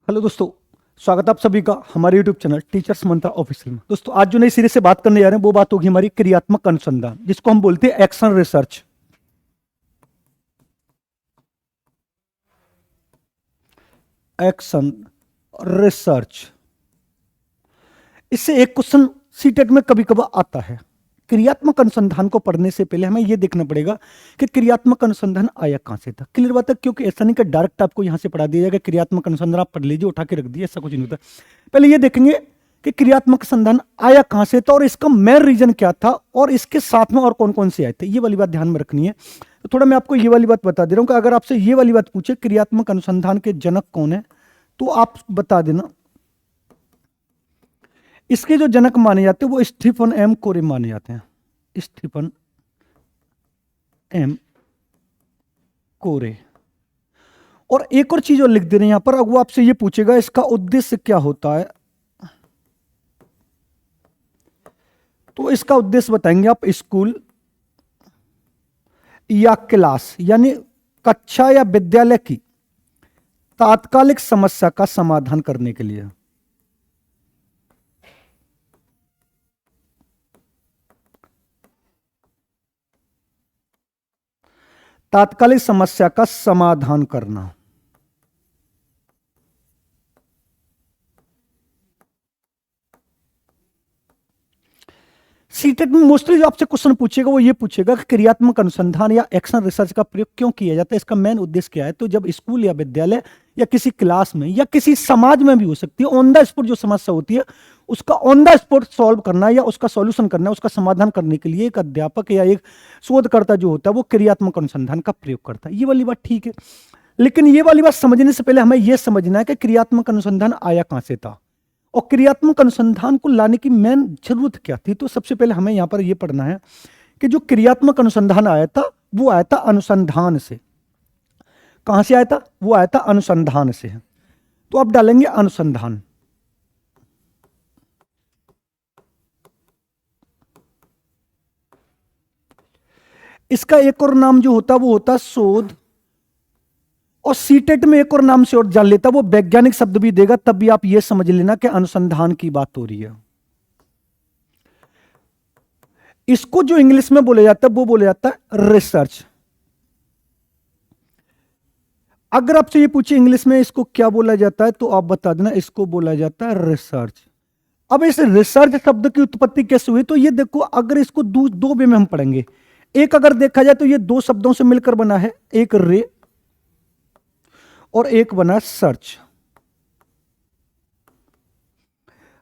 Hello दोस्तों, स्वागत है आप सभी का हमारे यूट्यूब चैनल टीचर्स मंत्रा ऑफिशियल में। दोस्तों, आज जो नई सीरीज से बात करने जा रहे हैं वो बात होगी हमारी क्रियात्मक अनुसंधान, जिसको हम बोलते हैं एक्शन रिसर्च। एक्शन रिसर्च, इससे एक क्वेश्चन सीटेट में कभी कभार आता है। क्रियात्मक अनुसंधान को पढ़ने से पहले हमें यह देखना पड़ेगा कि क्रियात्मक अनुसंधान आया कहां से था। क्लियर बात है, क्योंकि ऐसा नहीं कि डायरेक्ट आपको यहां से पढ़ा दिया जाएगा क्रियात्मक अनुसंधान आप पढ़ लीजिए उठा के रख दिए, ऐसा कुछ नहीं होता। पहले यह देखेंगे कि क्रियात्मक अनुसंधान आया कहां से था और इसका मेन रीजन क्या था और इसके साथ में और कौन कौन से आए थे। ये वाली बात ध्यान में रखनी है। तो थोड़ा मैं आपको ये वाली बात बता दे रहा हूं कि अगर आपसे ये वाली बात पूछे क्रियात्मक अनुसंधान के जनक कौन है तो आप बता देना। इसके जो जनक माने जाते हैं वो स्टीफन एम कोरे माने जाते हैं। स्टीफन एम कोरे। और एक और चीज और लिख दे रहे हैं यहां पर, अब वो आपसे ये पूछेगा इसका उद्देश्य क्या होता है, तो इसका उद्देश्य बताएंगे आप स्कूल या क्लास यानी कक्षा या विद्यालय की तात्कालिक समस्या का समाधान करने के लिए। तात्कालिक समस्या का समाधान करना। सीटेट में मोस्टली जो आपसे क्वेश्चन पूछेगा वो ये पूछेगा कि क्रियात्मक अनुसंधान या एक्शन रिसर्च का प्रयोग क्यों किया जाता है, इसका मेन उद्देश्य क्या है। तो जब स्कूल या विद्यालय या किसी क्लास में या किसी समाज में भी हो सकती है, ऑन द स्पॉट जो समस्या होती है उसका ऑन द स्पॉट सॉल्व करना या उसका सॉल्यूशन करना, उसका समाधान करने के लिए एक अध्यापक या एक शोधकर्ता जो होता है वो क्रियात्मक अनुसंधान का प्रयोग करता है। ये वाली बात ठीक है, लेकिन ये वाली बात समझने से पहले हमें यह समझना है कि क्रियात्मक अनुसंधान आया कहां से था और क्रियात्मक अनुसंधान को लाने की मेन जरूरत क्या थी। तो सबसे पहले हमें यहां पर यह पढ़ना है कि जो क्रियात्मक अनुसंधान आया था वो आया था अनुसंधान से। कहां से आया था? वो आया था अनुसंधान से। तो आप डालेंगे अनुसंधान। इसका एक और नाम जो होता वो होता शोध, और सीटेट में एक और नाम से और जान लेता वो वैज्ञानिक शब्द भी देगा, तब भी आप ये समझ लेना कि अनुसंधान की बात हो रही है। इसको जो इंग्लिश में बोला जाता है वो बोला जाता है रिसर्च। अगर आपसे ये पूछे इंग्लिश में इसको क्या बोला जाता है तो आप बता देना इसको बोला जाता है रिसर्च। अब इस रिसर्च शब्द की उत्पत्ति कैसे हुई, तो ये देखो, अगर इसको दो वे में हम पढ़ेंगे। एक अगर देखा जाए तो ये दो शब्दों से मिलकर बना है, एक रे और एक बना सर्च।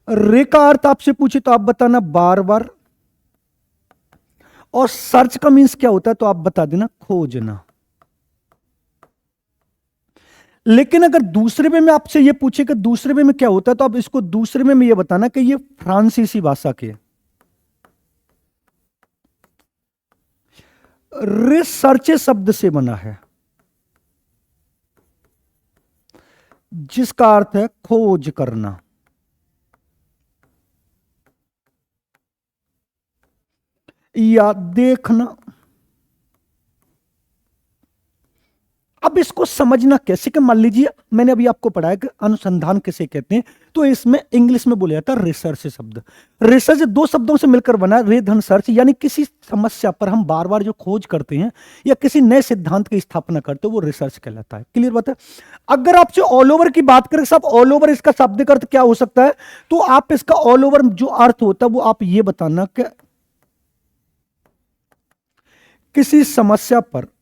रे का अर्थ आपसे पूछे तो आप बताना बार बार, और सर्च का मीन्स क्या होता है तो आप बता देना खोजना। लेकिन अगर दूसरे में आपसे यह पूछे कि दूसरे में क्या होता है तो आप इसको दूसरे में यह बताना कि यह फ्रांसीसी भाषा के रिसर्च शब्द से बना है, जिसका अर्थ है खोज करना या देखना। अब इसको समझना कैसे कि मान लीजिए मैंने अभी आपको पढ़ाया कि अनुसंधान किसे कहते हैं, तो इसमें इंग्लिश में बोला जाता है रिसर्च शब्द। रिसर्च दो शब्दों से मिलकर बना, रे धन सर्च, यानी किसी समस्या पर हम बार बार जो खोज करते हैं या किसी नए सिद्धांत की स्थापना करते हैं वो रिसर्च कहलाता है। क्लियर बात है। अगर आपसे ऑल ओवर की बात करें, सब ऑल ओवर इसका शाब्दिक अर्थ क्या हो सकता है, तो आप इसका ऑल ओवर जो अर्थ होता है वो आप ये बताना कि किसी समस्या पर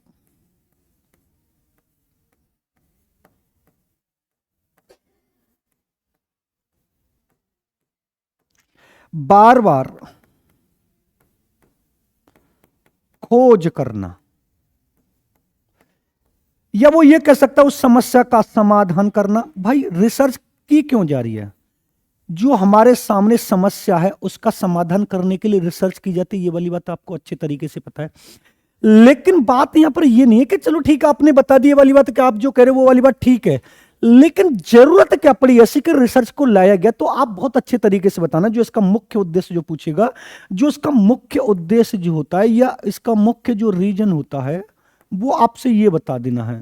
बार बार खोज करना, या वो ये कह सकता है उस समस्या का समाधान करना। भाई रिसर्च की क्यों जा रही है? जो हमारे सामने समस्या है उसका समाधान करने के लिए रिसर्च की जाती है, ये वाली बात आपको अच्छे तरीके से पता है। लेकिन बात यहां पर ये नहीं है कि चलो ठीक है आपने बता दी ये वाली बात कि आप जो कह रहे हो वो वाली बात ठीक है, लेकिन जरूरत क्या पड़ी ऐसी कि रिसर्च को लाया गया, तो आप बहुत अच्छे तरीके से बताना जो इसका मुख्य उद्देश्य जो पूछेगा, जो इसका मुख्य उद्देश्य जो होता है या इसका मुख्य जो रीजन होता है वो आपसे ये बता देना है।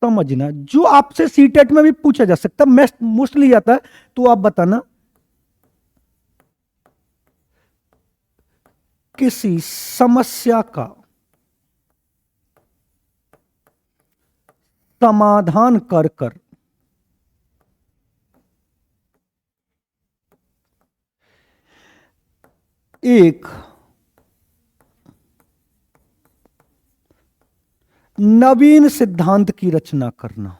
समझना, जो आपसे सीटेट में भी पूछा जा सकता है, मोस्टली आता है, तो आप बताना किसी समस्या का समाधान कर कर एक नवीन सिद्धांत की रचना करना।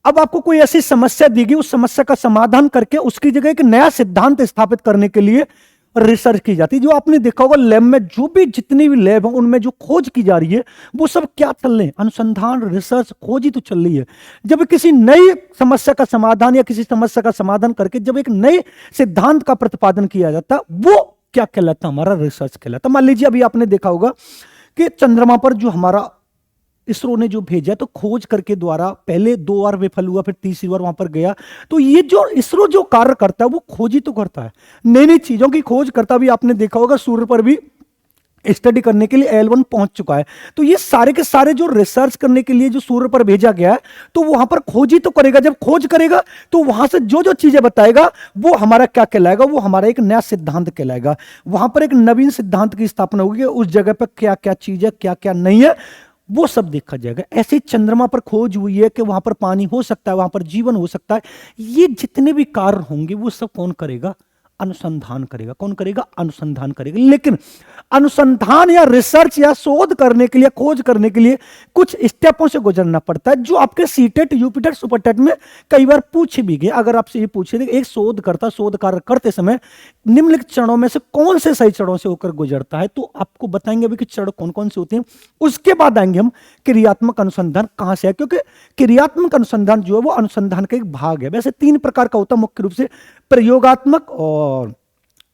अब आपको कोई ऐसी समस्या दी गई, उस समस्या का समाधान करके उसकी जगह एक नया सिद्धांत स्थापित करने के लिए रिसर्च की जाती है। जो आपने देखा होगा लैब में, जो भी जितनी भी लैब है उनमें जो खोज की जा रही है, वो सब क्या चल रहे हैं? अनुसंधान, रिसर्च, खोज ही तो चल रही है। जब किसी नई समस्या का समाधान या किसी समस्या का समाधान करके जब एक नए सिद्धांत का प्रतिपादन किया जाता, वो क्या कहलाता? हमारा रिसर्च कहलाता। मान लीजिए अभी आपने देखा होगा कि चंद्रमा पर जो हमारा इसरो ने जो भेजा, तो खोज करके द्वारा पहले 2 बार विफल हुआ, फिर तीसरी बार वहां पर गया। तो ये जो इसरो जो कार्य करता है, वो खोज ही तो करता है, नई नई चीजों की खोज करता भी। आपने देखा होगा सूर्य पर भी स्टडी करने के लिए L1 पहुंच चुका है। तो ये सारे के सारे जो रिसर्च करने के लिए जो सूर्य पर भेजा गया है, तो वहां पर खोज ही तो करेगा। जब खोज करेगा तो वहां से जो जो चीजें बताएगा, वो हमारा क्या कहलाएगा? वो हमारा एक नया सिद्धांत कहलाएगा। वहां पर एक नवीन सिद्धांत की स्थापना होगी, उस जगह पर क्या क्या चीज है, क्या क्या नहीं है, वो सब देखा जाएगा। ऐसे ही चंद्रमा पर खोज हुई है कि वहां पर पानी हो सकता है, वहां पर जीवन हो सकता है। ये जितने भी कार्य होंगे, वो सब कौन करेगा? अनुसंधान करेगा। कौन करेगा? अनुसंधान करेगा। लेकिन अनुसंधान या रिसर्च या शोध करने के लिए, खोज करने के लिए कुछ स्टेपों से गुजरना पड़ता है, जो आपके सीटेट, यूपीटेट, सुपरटेट में कई बार पूछे भी गए। अगर आपसे ये पूछे एक शोधकर्ता शोध कार्य करते समय निम्नलिखित चरणों में से कौन से सही चरणों से होकर गुजरता है, तो आपको बताएंगे अभी कि चरण कौन कौन से होते हैं। उसके बाद आएंगे हम क्रियात्मक अनुसंधान कहां से है, क्योंकि क्रियात्मक अनुसंधान जो है वो अनुसंधान का एक भाग है। वैसे 3 प्रकार का होता है मुख्य रूप से, प्रयोगात्मक और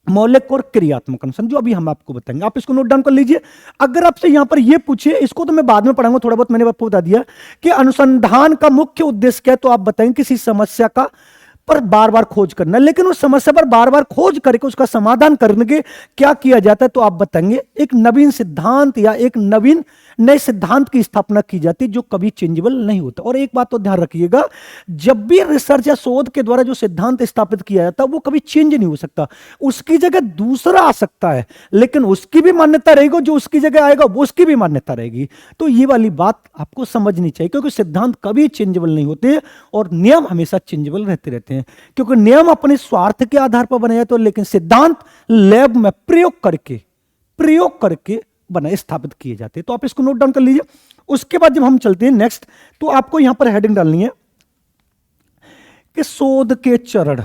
मौलिक और क्रियात्मक अनुसंधान, जो अभी हम आपको बताएंगे। आप इसको नोट डाउन कर लीजिए। अगर आपसे यहां पर यह पूछे, इसको तो मैं बाद में पढ़ाऊंगा, थोड़ा बहुत मैंने आपको बता दिया कि अनुसंधान का मुख्य उद्देश्य क्या है, तो आप बताएंगे किसी समस्या का पर बार बार खोज करना। लेकिन उस समस्या पर बार बार खोज करके उसका समाधान करने के क्या किया जाता है, तो आप बताएंगे एक नवीन सिद्धांत या एक नवीन नए सिद्धांत की स्थापना की जाती है, जो कभी चेंजेबल नहीं होता। और एक बात तो ध्यान रखिएगा, जब भी रिसर्च या शोध के द्वारा जो सिद्धांत स्थापित किया जाता है, वो कभी चेंज नहीं हो सकता। उसकी जगह दूसरा आ सकता है, लेकिन उसकी भी मान्यता रहेगी, जो उसकी जगह आएगा वो उसकी भी मान्यता रहेगी। तो ये वाली बात आपको समझनी चाहिए, क्योंकि सिद्धांत कभी चेंजेबल नहीं होते और नियम हमेशा चेंजेबल रहते हैं। क्योंकि नियम अपने स्वार्थ के आधार पर बने जाते हैं, लेकिन सिद्धांत लैब में प्रयोग करके बना स्थापित किए जाते हैं। तो आप इसको नोट डाउन कर लीजिए। उसके बाद जब हम चलते हैं नेक्स्ट, तो आपको यहां पर हेडिंग डालनी है कि शोध के चरण।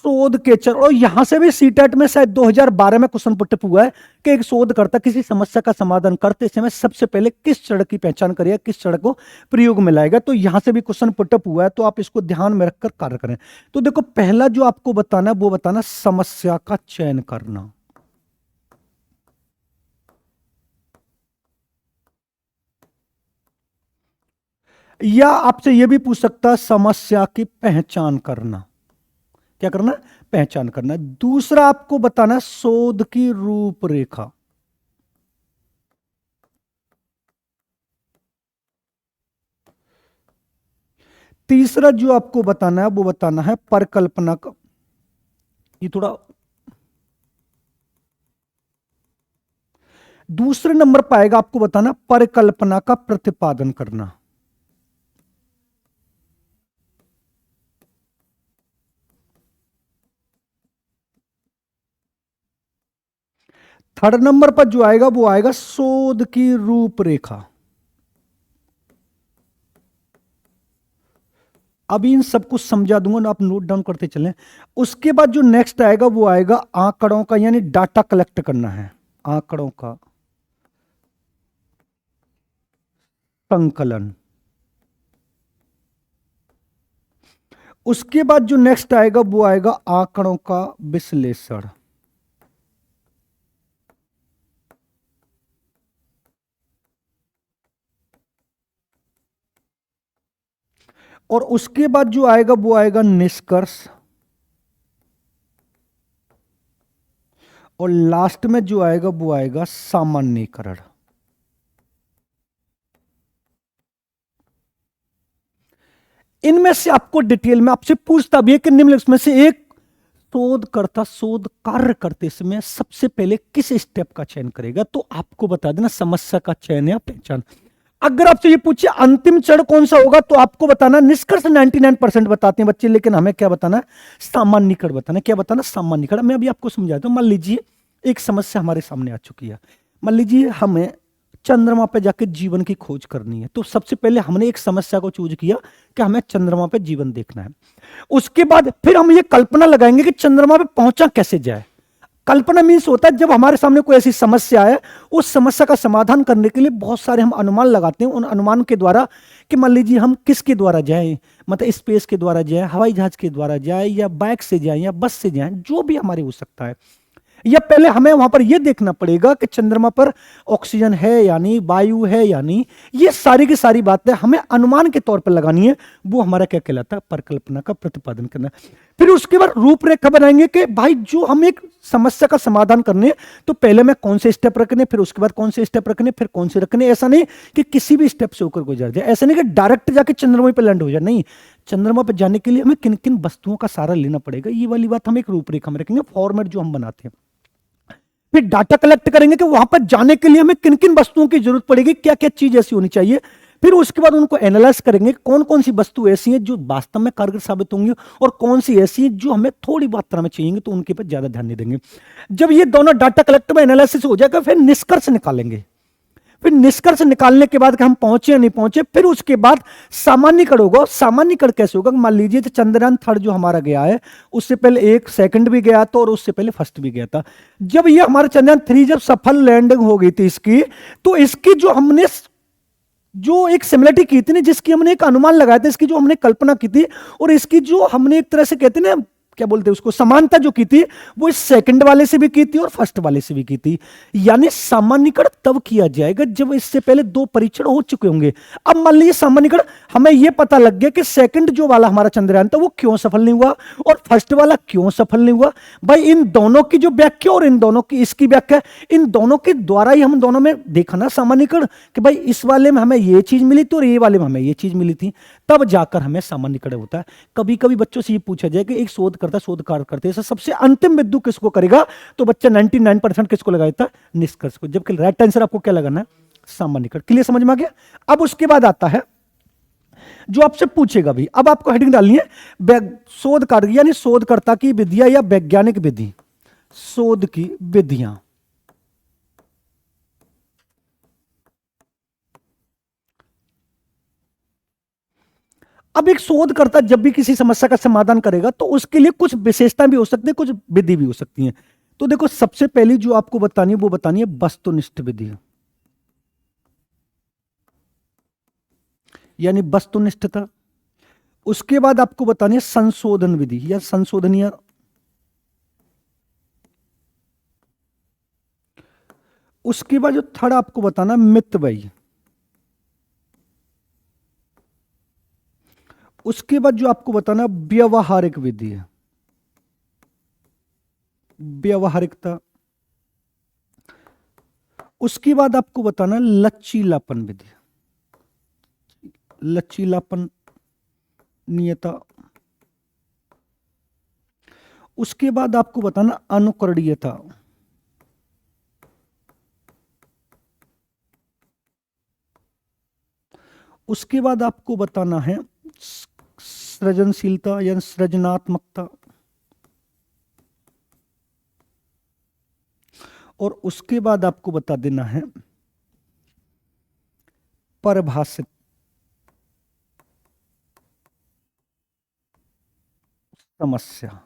शोध के चरण, और यहां से भी सीटेट में शायद 2012 में क्वेश्चन पुट हुआ है कि एक शोधकर्ता किसी समस्या का समाधान करते समय सबसे पहले किस चरण की पहचान करेगा, किस चरण को प्रयोग में लाएगा। तो यहां से भी क्वेश्चन पुटअप हुआ है, तो आप इसको ध्यान में रखकर कार्य करें। तो देखो, पहला जो आपको बताना है वो बताना समस्या का चयन करना, या आपसे यह भी पूछ सकता है समस्या की पहचान करना। क्या करना? पहचान करना। दूसरा आपको बताना शोध की रूपरेखा। तीसरा जो आपको बताना है वो बताना है परिकल्पना का। ये थोड़ा दूसरे नंबर पाएगा, आपको बताना परिकल्पना का प्रतिपादन करना। थर्ड नंबर पर जो आएगा वो आएगा शोध की रूपरेखा। अभी इन सब कुछ समझा दूंगा ना, आप नोट डाउन करते चलें। उसके बाद जो नेक्स्ट आएगा वो आएगा आंकड़ों का, यानी डाटा कलेक्ट करना है, आंकड़ों का संकलन। उसके बाद जो नेक्स्ट आएगा वो आएगा आंकड़ों का विश्लेषण। और उसके बाद जो आएगा वो आएगा निष्कर्ष, और लास्ट में जो आएगा वो आएगा सामान्यीकरण। इनमें से आपको डिटेल में आपसे पूछता भी है कि निम्नलिखित में से एक शोधकर्ता शोध कार्य करते समय सबसे पहले किस स्टेप का चयन करेगा, तो आपको बता देना समस्या का चयन या पहचान। अगर आपसे ये पूछे अंतिम चरण कौन सा होगा, तो आपको बताना निष्कर्ष 99% बताते हैं बच्चे, लेकिन हमें क्या बताना है, सामान्यीकरण बताना। क्या बताना, सामान्यीकरण। मैं अभी आपको समझाता हूं। मान लीजिए एक समस्या हमारे सामने आ चुकी है। मान लीजिए हमें चंद्रमा पे जाके जीवन की खोज करनी है, तो सबसे पहले हमने एक समस्या को चूज किया कि हमें चंद्रमा पे जीवन देखना है। उसके बाद फिर हम ये कल्पना लगाएंगे कि चंद्रमा पे पहुंचा कैसे जाए। कल्पना मीन्स होता है जब हमारे सामने कोई ऐसी समस्या है, उस समस्या का समाधान करने के लिए बहुत सारे हम अनुमान लगाते हैं। उन अनुमान के द्वारा कि मान लीजिए हम किसके द्वारा जाएं, मतलब स्पेस के द्वारा जाएं, हवाई जहाज के द्वारा जाएं, या बाइक से जाएं, या बस से जाएं, जो भी हमारे हो सकता है। या पहले हमें वहां पर यह देखना पड़ेगा कि चंद्रमा पर ऑक्सीजन है या नहीं, वायु है या नहीं। ये सारी की सारी बातें हमें अनुमान के तौर पर लगानी है। वो हमारा क्या कहलाता है, परिकल्पना का प्रतिपादन करना। फिर उसके बाद रूपरेखा बनाएंगे कि भाई जो हम एक समस्या का समाधान करने, तो पहले में कौन से स्टेप रखने, फिर उसके बाद कौन से स्टेप रखने, फिर कौन से रखने। ऐसा नहीं कि किसी भी स्टेप से होकर गुजर जाए, ऐसा नहीं कि डायरेक्ट जाके चंद्रमा पर लैंड हो जाए। नहीं, चंद्रमा पर जाने के लिए हमें किन किन वस्तुओं का सहारा लेना पड़ेगा, ये वाली बात हम एक रूपरेखा में रखेंगे, फॉर्मेट जो हम बनाते हैं। फिर डाटा कलेक्ट करेंगे कि वहां पर जाने के लिए हमें किन किन वस्तुओं की जरूरत पड़ेगी, क्या क्या चीज ऐसी होनी चाहिए। फिर उसके बाद उनको एनालाइज करेंगे कौन कौन सी वस्तु ऐसी हैं जो वास्तव में कारगर साबित होंगी, और कौन सी ऐसी हैं जो हमें थोड़ी मात्रा में चाहिए, तो उनके पर ज्यादा ध्यान नहीं देंगे। जब ये दोनों डाटा कलेक्ट में एनालिसिस हो जाएगा, फिर निष्कर्ष निकालेंगे। फिर निष्कर्ष निकालने के बाद कि हम पहुंचे या नहीं पहुंचे, फिर उसके बाद सामान्यीकरण होगा। सामान्यीकरण कैसे होगा, मान लीजिए तो चंद्रयान थर्ड जो हमारा गया है, उससे पहले एक सेकंड भी गया था और उससे पहले फर्स्ट भी गया था। जब ये हमारा चंद्रयान थ्री जब सफल लैंडिंग हो गई थी इसकी, तो इसकी जो हमने जो एक सिमिलरिटी की थी ना, जिसकी हमने एक अनुमान लगाया था, इसकी जो हमने कल्पना की थी, और इसकी जो हमने एक तरह से कहते हैं ना, क्या बोलते हैं उसको, समानता जो की थी, वो इस सेकंड वाले से भी की थी और फर्स्ट वाले से भी की थी। यानी सामान्यीकरण तब किया जाएगा जब इससे पहले दो परीक्षण हो चुके होंगे। अब मान लीजिए सामान्यीकरण हमें यह पता लग गया कि सेकंड जो वाला हमारा चंद्रयान था वो क्यों सफल नहीं हुआ, और फर्स्ट वाला क्यों सफल नहीं हुआ। भाई इन दोनों की जो व्याख्या और इन दोनों की इसकी व्याख्या, इन दोनों के द्वारा ही हम दोनों में देखा ना सामान्यीकरण, कि भाई इस वाले में हमें ये चीज मिली थी और ये वाले में हमें ये चीज मिली थी, तब जाकर हमें सामान्यीकरण होता है। कभी कभी बच्चों से ये पूछा जाए कि एक शोध कार्य करते हैं, सबसे अंतिम बिंदु किसको करेगा, तो बच्चा 99% किसको लगाता है, निष्कर्ष को। जबकि राइट आंसर आपको क्या लगाना है, सामान्यीकरण। क्लियर, समझ में आ गया। अब उसके बाद आता है जो आपसे पूछेगा भी, अब आपको हेडिंग डालनी है शोध कार्य यानी शोधकर्ता की विधियां या वैज्ञानिक विधि, शोध की विधियां। अब एक शोधकर्ता जब भी किसी समस्या का समाधान करेगा, तो उसके लिए कुछ विशेषताएं भी हो सकती है, कुछ विधि भी हो सकती हैं। तो देखो, सबसे पहली जो आपको बतानी है वो बतानी है वस्तुनिष्ठ विधि, यानी वस्तुनिष्ठता। उसके बाद आपको बतानी है संशोधन विधि या संशोधनीय। उसके बाद जो थर्ड आपको बताना मितव्ययी। उसके बाद जो आपको बताना व्यवहारिक विधि है, व्यवहारिकता। उसके बाद आपको बताना लचीलापन विधि, लचीलापन नियता। उसके बाद आपको बताना अनुकरणीयता। उसके बाद आपको बताना है सृजनशीलता या सृजनात्मकता। और उसके बाद आपको बता देना है परिभाषित समस्या।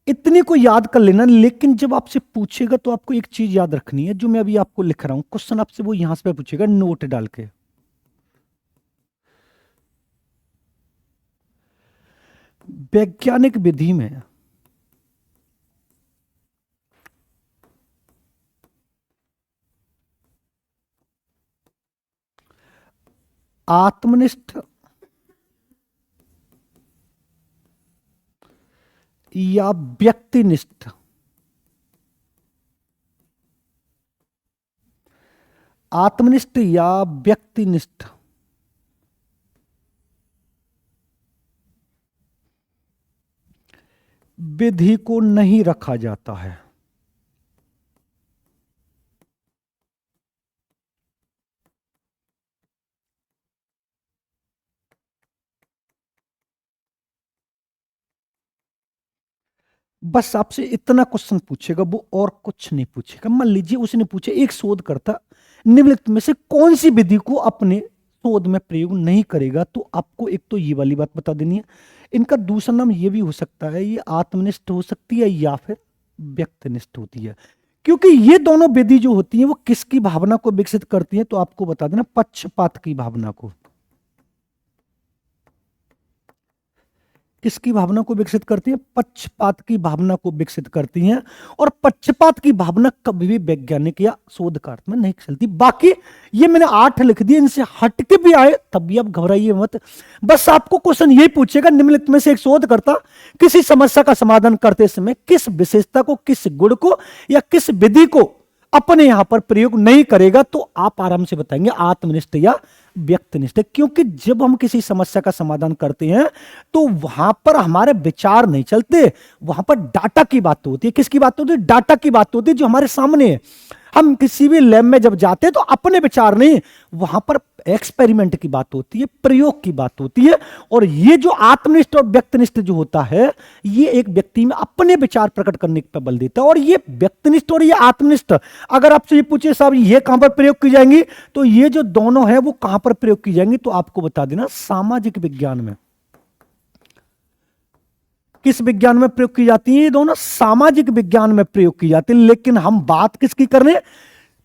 इतने को याद कर लेना, लेकिन जब आपसे पूछेगा तो आपको एक चीज याद रखनी है, जो मैं अभी आपको लिख रहा हूं क्वेश्चन आपसे, वो यहां से पूछेगा नोट डाल के। वैज्ञानिक विधि में आत्मनिष्ठ या व्यक्तिनिष्ठ? आत्मनिष्ठ या व्यक्तिनिष्ठ? विधि को नहीं रखा जाता है। बस आपसे इतना क्वेश्चन पूछेगा वो, और कुछ नहीं पूछेगा। मान लीजिए उसने पूछे एक शोधकर्ता निम्नलिखित में से कौन सी विधि को अपने शोध में प्रयोग नहीं करेगा, तो आपको एक तो ये वाली बात बता देनी है। इनका दूसरा नाम ये भी हो सकता है, ये आत्मनिष्ठ हो सकती है या फिर व्यक्तिनिष्ठ होती है। क्योंकि ये दोनों विधि जो होती है वो किसकी भावना को विकसित करती है, तो आपको बता देना पक्षपात की भावना को। किसकी भावना को विकसित करती है? पक्षपात की भावना को विकसित करती हैं। और पक्षपात की भावना कभी भी वैज्ञानिक या शोधकर्ता में नहीं चलती। बाकी ये मैंने 8 लिख दिए, इनसे हट के भी आए तब भी आप घबराइए मत। बस आपको क्वेश्चन यही पूछेगा, निम्नलिखित में से एक शोधकर्ता किसी समस्या का समाधान करते समय किस विशेषता को, किस गुण को या किस विधि को अपने यहां पर प्रयोग नहीं करेगा, तो आप आराम से बताएंगे आत्मनिष्ठ या व्यक्तिनिष्ठ। क्योंकि जब हम किसी समस्या का समाधान करते हैं तो वहां पर हमारे विचार नहीं चलते, वहां पर डाटा की बात होती है। किसकी बात होती है? डाटा की बात होती है जो हमारे सामने है। हम किसी भी लैब में जब जाते हैं तो अपने विचार नहीं, वहां पर एक्सपेरिमेंट की बात होती है, प्रयोग की बात होती है। और ये जो आत्मनिष्ठ और व्यक्तिनिष्ठ जो होता है, ये एक व्यक्ति में अपने विचार प्रकट करने पर बल देता है। और ये व्यक्तिनिष्ठ और ये आत्मनिष्ठ, अगर आपसे ये पूछे साहब ये कहां पर प्रयोग की जाएंगी, तो ये जो दोनों है वो कहां पर प्रयोग की जाएंगी, तो आपको बता देना सामाजिक विज्ञान में। किस विज्ञान में प्रयोग की जाती है? ये दोनों सामाजिक विज्ञान में प्रयोग की जाती है। लेकिन हम बात किसकी कर रहे हैं?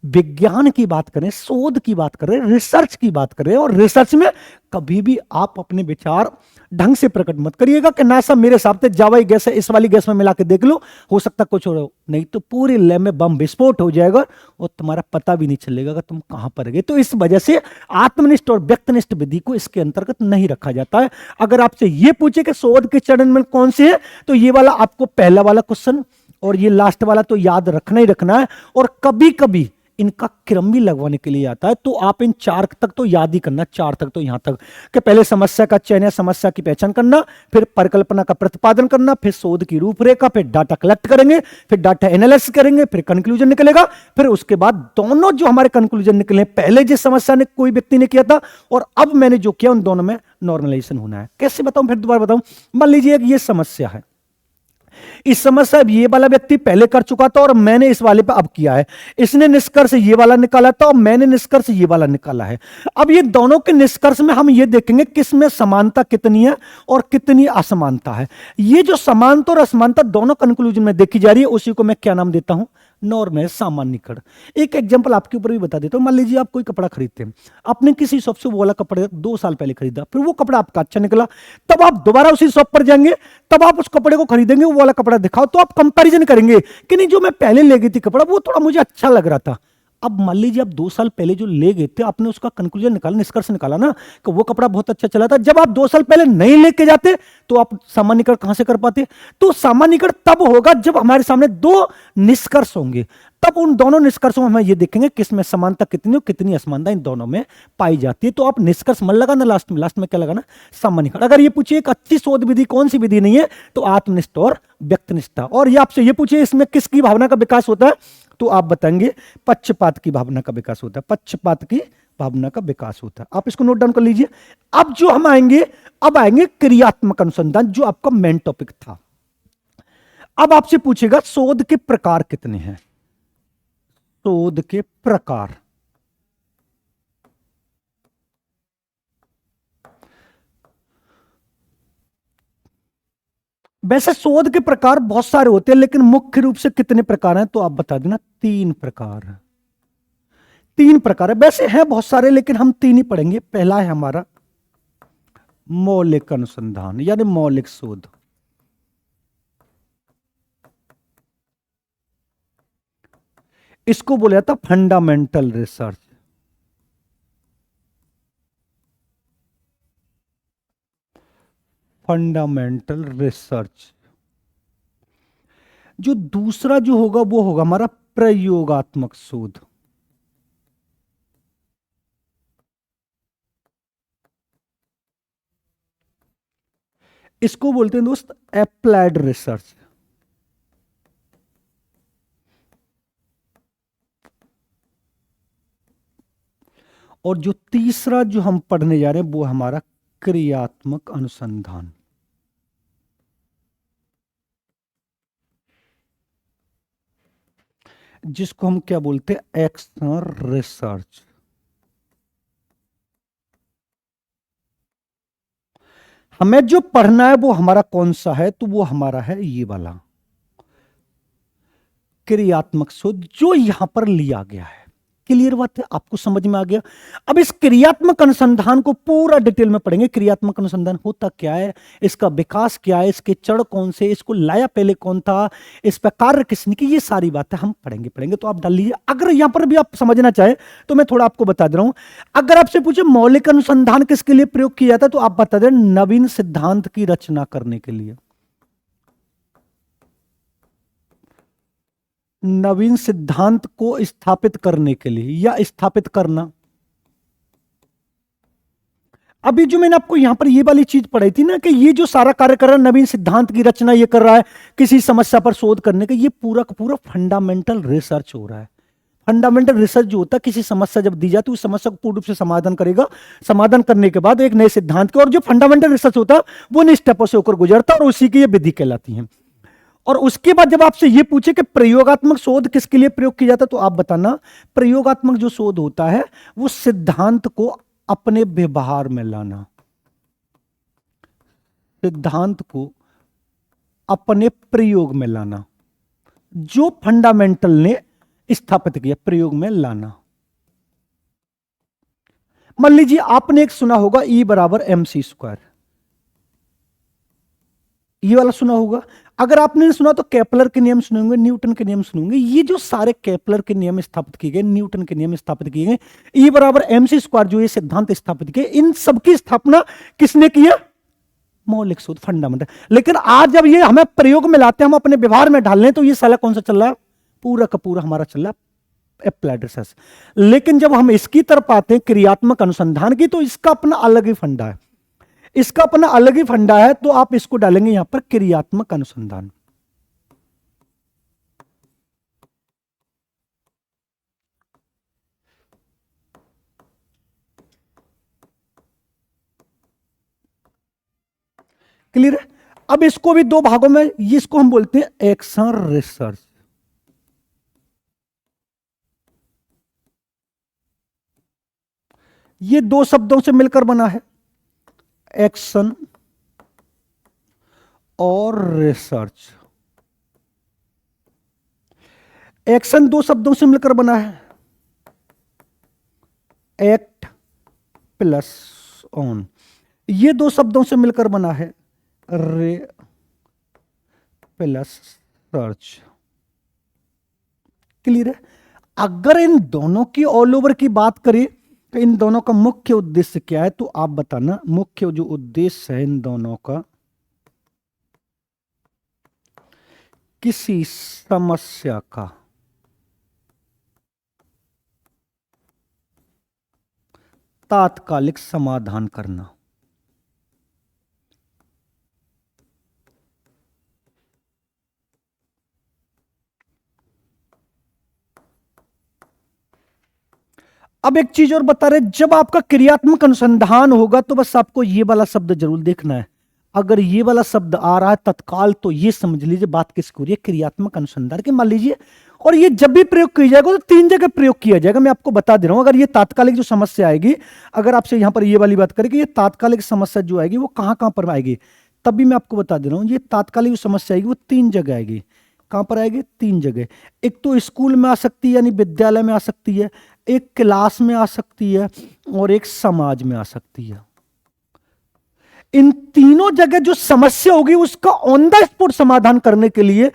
विज्ञान की बात करें, शोध की बात करें, रिसर्च की बात करें। और रिसर्च में कभी भी आप अपने विचार ढंग से प्रकट मत करिएगा कि ना साहब मेरे हिसाब से जावा गैस है, इस वाली गैस में मिला के देख लो, हो सकता कुछ हो, नहीं तो पूरे लैब में बम विस्फोट हो जाएगा और तुम्हारा पता भी नहीं चलेगा कि तुम कहां पर गए। तो इस वजह से आत्मनिष्ठ और व्यक्तिनिष्ठ विधि को इसके अंतर्गत नहीं रखा जाता है। अगर आपसे यह पूछे कि शोध के चरण में कौन से है, तो ये वाला आपको पहला वाला क्वेश्चन और ये लास्ट वाला तो याद रखना ही रखना है। और कभी कभी इनका क्रम भी लगवाने के लिए आता है, तो आप इन 4 तक तो याद ही करना, 4 तक तो यहां तक कि पहले समस्या का चयन या समस्या की पहचान करना, फिर परिकल्पना का प्रतिपादन करना, फिर शोध की रूपरेखा, फिर डाटा कलेक्ट करेंगे, फिर डाटा एनालिसिस करेंगे, फिर कंक्लूजन निकलेगा। फिर उसके बाद दोनों जो हमारे कंक्लूजन निकले, पहले जिस समस्या ने कोई व्यक्ति ने किया था और अब मैंने जो किया, उन दोनों में नॉर्मलाइजेशन होना है। कैसे बताऊं, फिर दोबारा बताऊं। मान लीजिए ये समस्या है, इस समस्या ये वाला व्यक्ति पहले कर चुका था और मैंने इस वाले पे अब किया है। इसने निष्कर्ष ये वाला निकाला था और मैंने निष्कर्ष ये वाला निकाला है। अब ये दोनों के निष्कर्ष में हम ये देखेंगे किसमें समानता कितनी है और कितनी असमानता है। ये जो समानता और असमानता दोनों कंक्लूजन में देखी जा रही है, उसी को मैं क्या नाम देता हूं? नॉर्म है, सामान्यीकरण। एक एग्जांपल आपके ऊपर भी बता देता हूं। मान लीजिए आप कोई कपड़ा खरीदते हैं, आपने किसी शॉप से वो वाला कपड़ा 2 साल पहले खरीदा, फिर वो कपड़ा आपका अच्छा निकला, तब आप दोबारा उसी शॉप पर जाएंगे, तब आप उस कपड़े को खरीदेंगे, वो वाला कपड़ा दिखाओ, तो आप कंपैरिजन करेंगे कि नहीं जो मैं पहले ले गई थी कपड़ा वो थोड़ा मुझे अच्छा लग रहा था। अब मान लीजिए आप 2 साल पहले जो ले गए थे, आपने उसका कंक्लूजन निकाला, निष्कर्ष निकाला ना कि वो कपड़ा बहुत अच्छा चला था। जब आप 2 साल पहले नहीं लेके जाते तो आप सामान्यीकरण कहां से कर पाते? तो सामान्यीकरण तब होगा जब हमारे सामने 2 निष्कर्ष होंगे, तब उन दोनों निष्कर्षों में हम ये देखेंगे किसमें समानता कितनी और कितनी असमानता इन दोनों में पाई जाती है। तो आप निष्कर्ष मन लगाना लास्ट में क्या लगाना? सामान्यीकरण। अगर ये पूछिए एक अच्छी शोध विधि कौन सी विधि नहीं है, तो आत्मनिष्ठ और व्यक्तिनिष्ठता। और ये आपसे ये पूछिए इसमें किसकी भावना का विकास होता है, तो आप बताएंगे पक्षपात की भावना का विकास होता है। पक्षपात की भावना का विकास होता है। आप इसको नोट डाउन कर लीजिए। अब जो हम आएंगे, अब आएंगे क्रियात्मक अनुसंधान, जो आपका मेन टॉपिक था। अब आपसे पूछेगा शोध के प्रकार कितने हैं? शोध के प्रकार, वैसे शोध के प्रकार बहुत सारे होते हैं, लेकिन मुख्य रूप से कितने प्रकार हैं, तो आप बता देना 3 प्रकार है। 3 प्रकार है, वैसे हैं बहुत सारे लेकिन हम 3 ही पढ़ेंगे। पहला है हमारा मौलिक अनुसंधान यानी मौलिक शोध। इसको बोला जाता फंडामेंटल रिसर्च। Fundamental research. जो दूसरा जो होगा वो होगा हमारा प्रयोगात्मक शोध। इसको बोलते हैं दोस्त एप्लाइड रिसर्च। और जो तीसरा जो हम पढ़ने जा रहे हैं वो हमारा क्रियात्मक अनुसंधान। जिसको हम क्या बोलते हैं, एक्शन रिसर्च। हमें जो पढ़ना है वो हमारा कौन सा है, तो वो हमारा है ये वाला क्रियात्मक शोध जो यहां पर लिया गया है। क्लियर बात है, आपको समझ में आ गया। अब इस क्रियात्मक अनुसंधान को पूरा डिटेल में पढ़ेंगे। क्रियात्मक अनुसंधान होता क्या है, इसका विकास क्या है, इसके जड़ कौन से, इसको लाया पहले कौन था, इस पर कार्य किसने की, ये सारी बातें हम पढ़ेंगे। तो आप डाल लीजिए। अगर यहां पर भी आप समझना चाहे तो मैं थोड़ा आपको बता दे रहा हूं। अगर आपसे पूछे मौलिक अनुसंधान किसके लिए प्रयोग किया जाता है, तो आप बता दें नवीन सिद्धांत की रचना करने के लिए। नवीन सिद्धांत को स्थापित करने के लिए या स्थापित करना। अभी जो मैंने आपको यहां पर ये वाली चीज पढ़ाई थी ना कि ये जो सारा कार्य कर रहा है, नवीन सिद्धांत की रचना ये कर रहा है, किसी समस्या पर शोध करने का, ये पूरा का पूरा फंडामेंटल रिसर्च हो रहा है। फंडामेंटल रिसर्च जो होता है, किसी समस्या जब दी जाती है उस समस्या को पूर्ण रूप से समाधान करेगा। समाधान करने के बाद एक नए सिद्धांत के, और जो फंडामेंटल रिसर्च होता है वो इन स्टेपों से होकर गुजरता है और उसी की ये विधि कहलाती है। और उसके बाद जब आपसे ये पूछे कि प्रयोगात्मक शोध किसके लिए प्रयोग किया जाता है, तो आप बताना प्रयोगात्मक जो शोध होता है वो सिद्धांत को अपने व्यवहार में लाना, सिद्धांत को अपने प्रयोग में लाना, जो फंडामेंटल ने स्थापित किया प्रयोग में लाना। मान लीजिए आपने एक सुना होगा E बराबर mc², ये वाला सुना होगा। अगर आपने नहीं सुना तो केपलर के नियम सुनेंगे, न्यूटन के नियम सुनेंगे। ये जो सारे केपलर के नियम स्थापित किए गए, न्यूटन के नियम स्थापित किए गए, E बराबर mc², जो ये सिद्धांत स्थापित किए, इन सबकी स्थापना किसने किया, मौलिक शोध, फंडामेंटल। लेकिन आज जब ये हमें प्रयोग में लाते हैं, हम अपने व्यवहार में डाल रहे हैं, तो ये साला कौन सा चल रहा है, पूरा का पूरा हमारा चल रहा है एप्लाइड रिसर्च। लेकिन जब हम इसकी तरफ आते हैं क्रियात्मक अनुसंधान की, तो इसका अपना अलग ही फंडा है, इसका अपना अलग ही फंडा है। तो आप इसको डालेंगे यहां पर क्रियात्मक अनुसंधान। क्लियर है। अब इसको भी दो भागों में, इसको हम बोलते हैं एक्शन रिसर्च। ये दो शब्दों से मिलकर बना है, एक्शन और रिसर्च। एक्शन दो शब्दों से मिलकर बना है, एक्ट प्लस ऑन। ये दो शब्दों से मिलकर बना है, रे प्लस सर्च। क्लियर है। अगर इन दोनों की ऑल ओवर की बात करें तो इन दोनों का मुख्य उद्देश्य क्या है, तो आप बताना। मुख्य जो उद्देश्य है इन दोनों का, किसी समस्या का तात्कालिक समाधान करना। अब एक चीज और बता रहे, जब आपका क्रियात्मक अनुसंधान होगा तो बस आपको ये वाला शब्द जरूर देखना है। अगर ये वाला शब्द आ रहा है तत्काल, तो ये समझ लीजिए बात किसकी हो रही है, क्रियात्मक अनुसंधान की। मान लीजिए, और ये जब भी प्रयोग किया जाएगा तो तीन जगह प्रयोग किया जाएगा, मैं आपको बता दे रहा हूं। अगर ये तात्कालिक जो समस्या आएगी, अगर आपसे यहां पर ये वाली बात करें कि ये तात्कालिक समस्या जो आएगी वो कहां कहां पर आएगी, तब भी मैं आपको बता दे रहा हूं, ये तात्कालिक जो समस्या आएगी वो तीन जगह आएगी। कहां पर आएगी, तीन जगह। एक तो स्कूल में आ सकती है, यानी विद्यालय में आ सकती है, एक क्लास में आ सकती है, और एक समाज में आ सकती है। इन तीनों जगह जो समस्या होगी उसका ऑन द स्पॉट समाधान करने के लिए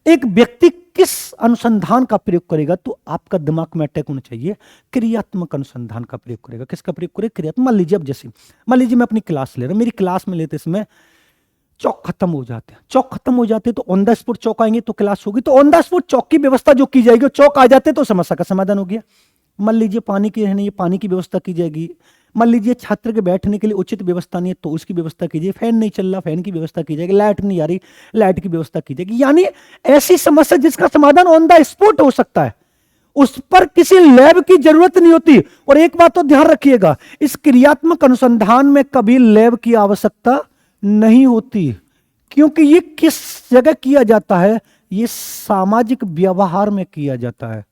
एक व्यक्ति किस अनुसंधान का प्रयोग करेगा, तो आपका दिमाग में अटैक होना चाहिए, क्रियात्मक अनुसंधान का प्रयोग करेगा। किसका प्रयोग करेगा, क्रियात्मक। मान लीजिए, अब जैसे मान लीजिए मैं अपनी क्लास ले रहा हूं, मेरी क्लास में लेते समय चौक खत्म हो जाते हैं, चौक खत्म हो जाते हैं तो ऑन द स्पॉट चौक आएंगे तो क्लास होगी, तो ऑन द स्पॉट चौक की व्यवस्था जो की जाएगी, चौक आ जाते तो समस्या का समाधान हो गया। मान लीजिए पानी की रहने, ये पानी की व्यवस्था की जाएगी। मान लीजिए छात्र के बैठने के लिए उचित व्यवस्था नहीं है तो उसकी व्यवस्था कीजिए। फैन नहीं चल रहा, फैन की व्यवस्था की जाएगी। लाइट नहीं आ रही, लाइट की व्यवस्था की जाएगी। यानी ऐसी समस्या जिसका समाधान ऑन द स्पॉट हो सकता है, उस पर किसी लैब की जरूरत नहीं होती। और एक बात तो ध्यान रखिएगा, इस क्रियात्मक अनुसंधान में कभी लैब की आवश्यकता नहीं होती, क्योंकि ये किस जगह किया जाता है, ये सामाजिक व्यवहार में किया जाता है।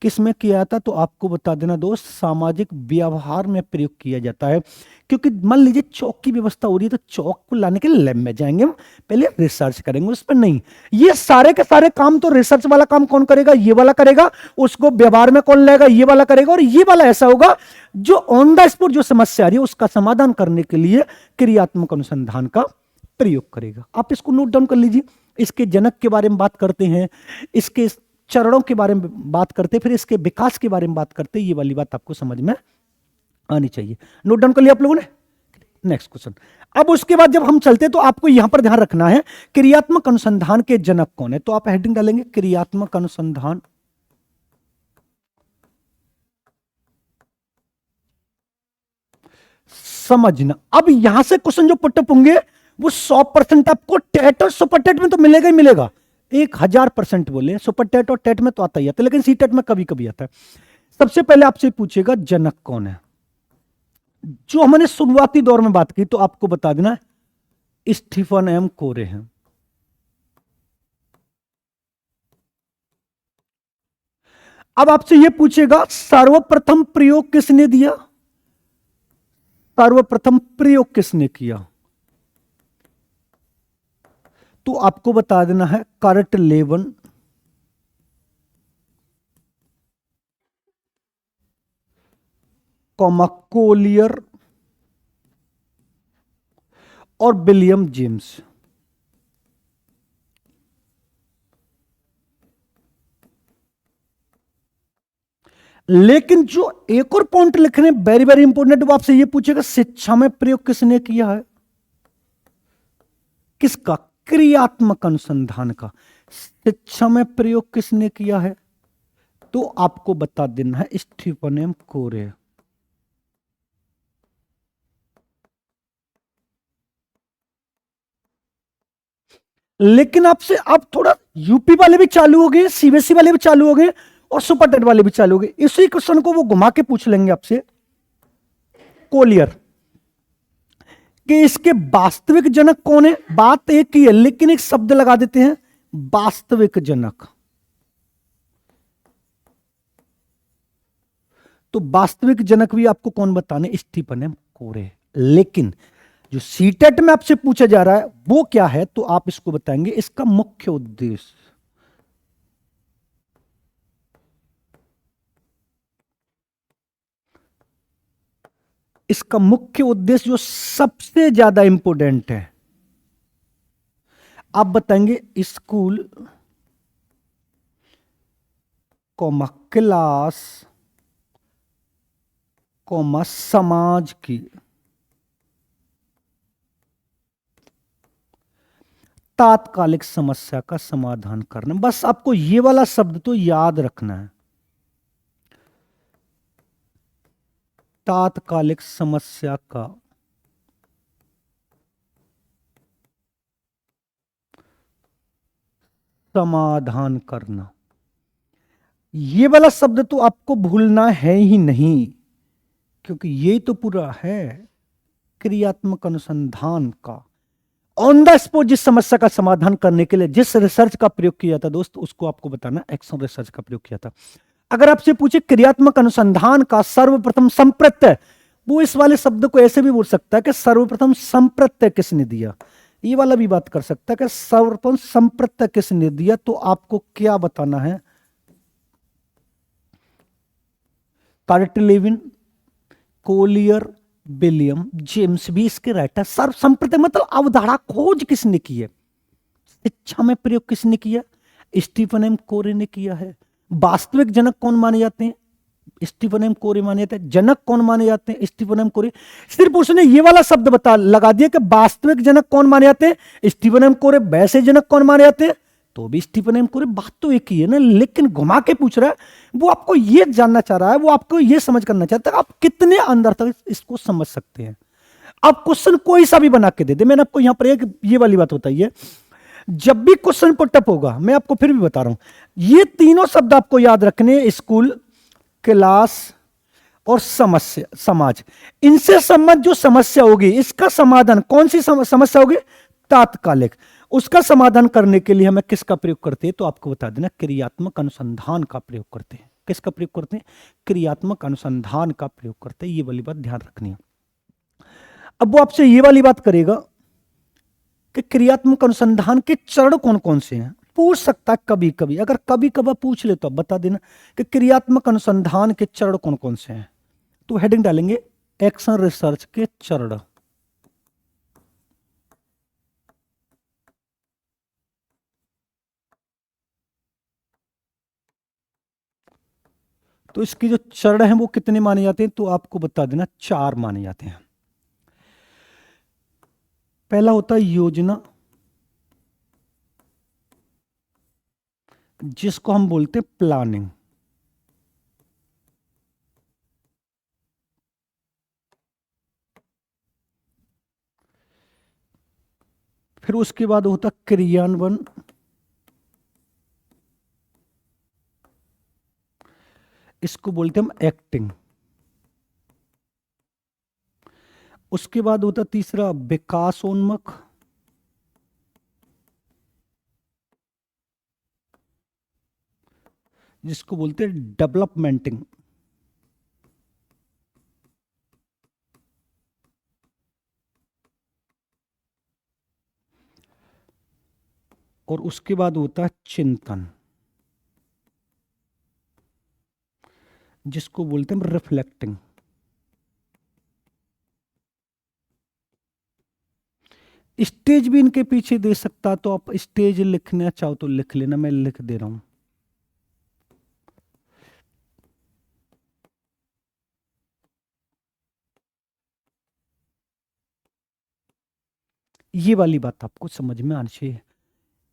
किस में किया जाता है तो आपको बता देना दोस्त, सामाजिक व्यवहार में प्रयोग किया जाता है। क्योंकि मान लीजिए चौक की व्यवस्था हो रही है तो चौक को लाने के लिए लैब में जाएंगे, हम पहले रिसर्च करेंगे उस पर। नहीं, ये सारे के सारे काम तो रिसर्च वाला काम कौन करेगा, ये वाला करेगा। उसको व्यवहार में कौन लाएगा, ये वाला करेगा। और ये वाला ऐसा होगा जो ऑन द स्पॉट जो समस्या आ रही है उसका समाधान करने के लिए क्रियात्मक अनुसंधान का प्रयोग करेगा। आप इसको नोट डाउन कर लीजिए। इसके जनक के बारे में बात करते हैं, इसके चरणों के बारे में बात करते, फिर इसके विकास के बारे में बात करते। ये वाली बात आपको समझ में आनी चाहिए। नोट डाउन कर लिया आप लोगों ने। Next question. अब उसके बाद जब हम चलते तो आपको यहां पर ध्यान रखना है क्रियात्मक अनुसंधान के जनक कौन है। तो आप हेडिंग डालेंगे क्रियात्मक अनुसंधान समझना। अब यहां से क्वेश्चन जो पुटअप होंगे वो 100% आपको टेट और सुपर टेट में तो मिलेगा ही मिलेगा। 1000% बोले, सुपर टेट और टेट में तो आता ही आता है, लेकिन सी टेट में कभी कभी आता है। सबसे पहले आपसे पूछेगा जनक कौन है। जो हमने शुरुआती दौर में बात की तो आपको बता देना स्टीफन एम कोरे हैं। अब आपसे यह पूछेगा सर्वप्रथम प्रयोग किसने दिया, सर्वप्रथम प्रयोग किसने किया। तो आपको बता देना है कार्ट लेवन, कोलियर और विलियम जेम्स। लेकिन जो एक और पॉइंट लिखने वेरी वेरी इंपॉर्टेंट, वो आपसे ये पूछेगा शिक्षा में प्रयोग किसने किया है। किसका, क्रियात्मक अनुसंधान का शिक्षा में प्रयोग किसने किया है। तो आपको बता देना है स्टीफन एम कोरे। लेकिन आपसे अब थोड़ा यूपी वाले भी चालू हो गए, सीबीएसई वाले भी चालू हो गए और सुपर टेट वाले भी चालू हो गए। इसी क्वेश्चन को वो घुमा के पूछ लेंगे आपसे कोलियर कि इसके वास्तविक जनक कौन है। बात एक ही है लेकिन एक शब्द लगा देते हैं, वास्तविक जनक। तो वास्तविक जनक भी आपको कौन बताने, स्टीफन एम कोरे। लेकिन जो सीटेट में आपसे पूछा जा रहा है वो क्या है, तो आप इसको बताएंगे इसका मुख्य उद्देश्य। इसका मुख्य उद्देश्य जो सबसे ज्यादा इंपॉर्टेंट है, आप बताएंगे स्कूल कॉमा क्लास कॉमा समाज की तात्कालिक समस्या का समाधान करना। बस आपको ये वाला शब्द तो याद रखना है, तात्कालिक समस्या का समाधान करना। ये वाला शब्द तो आपको भूलना है ही नहीं, क्योंकि ये तो पूरा है क्रियात्मक अनुसंधान का ऑन द स्पॉट जिस समस्या का समाधान करने के लिए जिस रिसर्च का प्रयोग किया था दोस्त, उसको आपको बताना एक्शन रिसर्च का प्रयोग किया था। अगर आपसे पूछे क्रियात्मक अनुसंधान का सर्वप्रथम संप्रत्यय, वो इस वाले शब्द को ऐसे भी बोल सकता है कि सर्वप्रथम संप्रत्यय किसने दिया। ये वाला भी बात कर सकता है कि सर्वप्रथम संप्रत्यय किसने दिया। तो आपको क्या बताना है, Kurt Lewin, Collier, William James भी इसके राइटर। सर्व संप्रत्यय मतलब अवधारणा खोज किसने की है, शिक्षा में प्रयोग किसने किया, स्टीफन एम कोरे ने किया है। वास्तविक जनक कौन माने जाते हैं, स्टीफन एम कोरे माने जाते हैं। जनक कौन माने जाते हैं? स्टीफन एम कोरे। सिर्फ उसने ये वाला शब्द बता लगा दिया कि वास्तविक जनक कौन माने जाते हैं, स्टीफन एम कोरे। वैसे जनक कौन माने जाते हैं, तो भी स्टीफन एम कोरे। बात तो एक ही है ना, लेकिन घुमा के पूछ रहा है। वो आपको ये जानना चाह रहा है, वो आपको ये समझ करना चाहता है आप कितने अंदर तक इसको समझ सकते हैं। आप क्वेश्चन कोई सा भी बना के दे दे। मैंने आपको यहां पर एक ये वाली बात बताई है, जब भी क्वेश्चन पुटअप होगा, मैं आपको फिर भी बता रहा हूं, ये तीनों शब्द आपको याद रखने, स्कूल, क्लास और समस्या, समाज। इनसे संबंध जो समस्या होगी, इसका समाधान, कौन सी समस्या होगी? तात्कालिक। उसका समाधान करने के लिए हमें किसका प्रयोग करते हैं? तो आपको बता देना, क्रियात्मक अनुसंधान का प्रयोग करते हैं। किसका प्रयोग करते हैं? क्रियात्मक अनुसंधान का प्रयोग करते हैं। ये वाली बात ध्यान रखनी है। अब वो आपसे ये वाली बात करेगा कि क्रियात्मक अनुसंधान के चरण कौन कौन से हैं। पूछ सकता है कभी कभी, अगर कभी कभी पूछ ले तो आप बता देना कि क्रियात्मक अनुसंधान के चरण कौन कौन से हैं। तो हेडिंग डालेंगे एक्शन रिसर्च के चरण। तो इसकी जो चरण हैं वो कितने माने जाते हैं? तो आपको बता देना 4 माने जाते हैं। पहला होता है योजना, जिसको हम बोलते हैं प्लानिंग। फिर उसके बाद होता है क्रियान्वयन, इसको बोलते हैं हम एक्टिंग। उसके बाद होता तीसरा विकासोन्मुख, जिसको बोलते हैं डेवलपमेंटिंग। और उसके बाद होता है चिंतन, जिसको बोलते हैं हम रिफ्लेक्टिंग। स्टेज भी इनके पीछे दे सकता, तो आप स्टेज लिखना चाहो तो लिख लेना, मैं लिख दे रहा हूं। ये वाली बात आपको समझ में आनी चाहिए।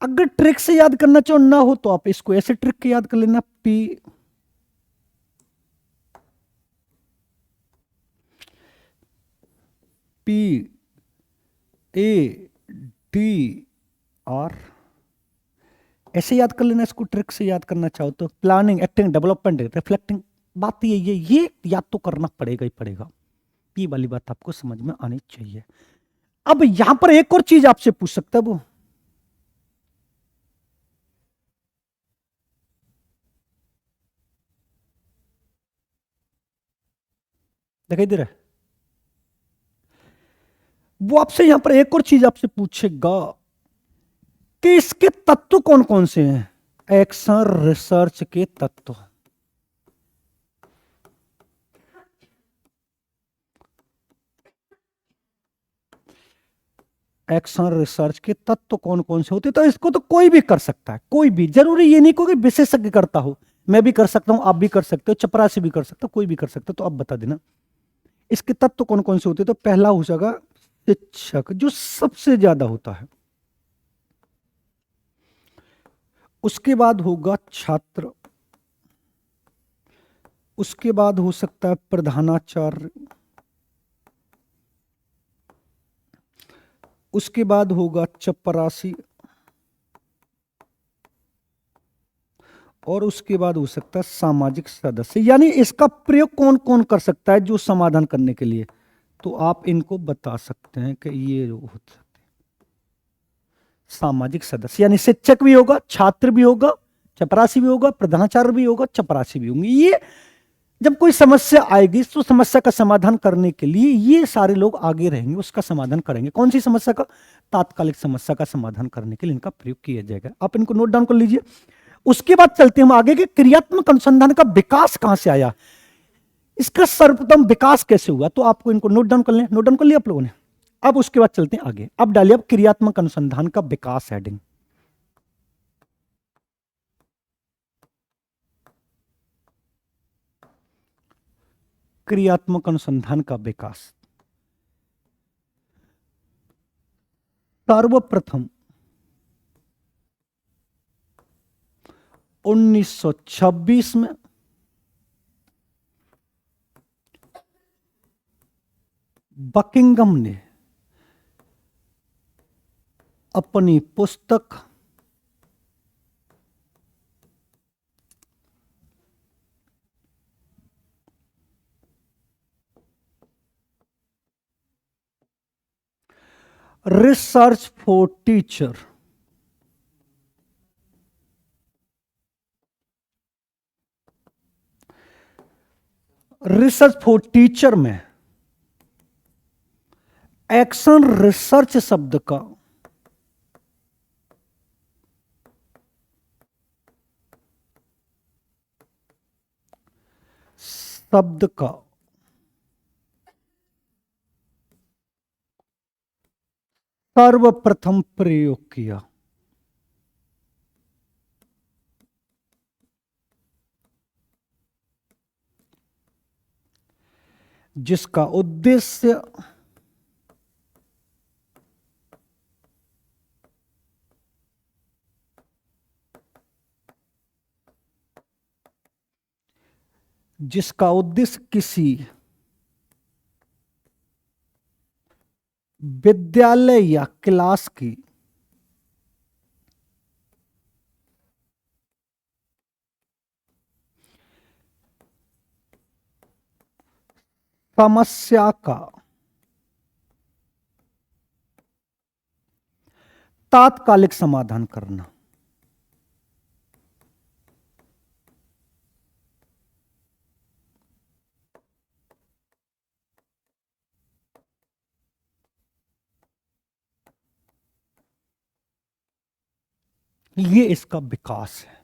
अगर ट्रिक से याद करना चाहो ना हो तो आप इसको ऐसे ट्रिक के याद कर लेना, पी ए टी आर, ऐसे याद कर लेना इसको। ट्रिक से याद करना चाहो तो प्लानिंग, एक्टिंग, डेवलपमेंट, रिफ्लेक्टिंग। बात ये याद तो करना पड़ेगा ही पड़ेगा। ये वाली बात आपको समझ में आनी चाहिए। अब यहां पर एक और चीज आपसे पूछ सकता है, वो दिखाई दे रहा है? वो आपसे यहां पर एक और चीज आपसे पूछेगा कि इसके तत्व कौन कौन से हैं। एक्शन रिसर्च के तत्व, एक्शन रिसर्च के तत्व कौन कौन से होते हैं? तो इसको तो कोई भी कर सकता है, कोई भी। जरूरी ये नहीं कोई विशेषज्ञ करता हो, मैं भी कर सकता हूं, आप भी कर सकते हो, चपरासी भी कर सकता हो, कोई भी कर सकता हो। तो आप बता देना इसके तत्व कौन कौन से होते हैं। तो पहला हो जाएगा शिक्षक, जो सबसे ज्यादा होता है। उसके बाद होगा छात्र, उसके बाद हो सकता है प्रधानाचार्य, उसके बाद होगा चपरासी, और उसके बाद हो सकता है सामाजिक सदस्य। यानी इसका प्रयोग कौन कौन कर सकता है जो समाधान करने के लिए? तो आप इनको बता सकते हैं कि ये हो सकते हैं सामाजिक सदस्य। यानी शिक्षक भी होगा, छात्र भी होगा, चपरासी भी होगा, प्रधानाचार्य भी होगा, चपरासी भी होंगे। ये जब कोई समस्या आएगी तो समस्या का समाधान करने के लिए ये सारे लोग आगे रहेंगे, उसका समाधान करेंगे। कौन सी समस्या का? तात्कालिक समस्या का समाधान करने के लिए इनका प्रयोग किया जाएगा। आप इनको नोट डाउन कर लीजिए। उसके बाद चलते हम आगे के क्रियात्मक अनुसंधान का विकास कहां से आया, इसका सर्वप्रथम विकास कैसे हुआ। तो आपको इनको नोट डाउन कर लें। नोट डाउन कर लिया आप लोगों ने? अब उसके बाद चलते हैं आगे। अब डालिए अब क्रियात्मक अनुसंधान का विकास हेडिंग। क्रियात्मक अनुसंधान का विकास। सर्वप्रथम 1926 में बकिंगम ने अपनी पुस्तक रिसर्च फॉर टीचर में एक्शन रिसर्च शब्द का सर्वप्रथम प्रयोग किया, जिसका उद्देश्य किसी विद्यालय या क्लास की समस्या का तात्कालिक समाधान करना। ये इसका विकास है।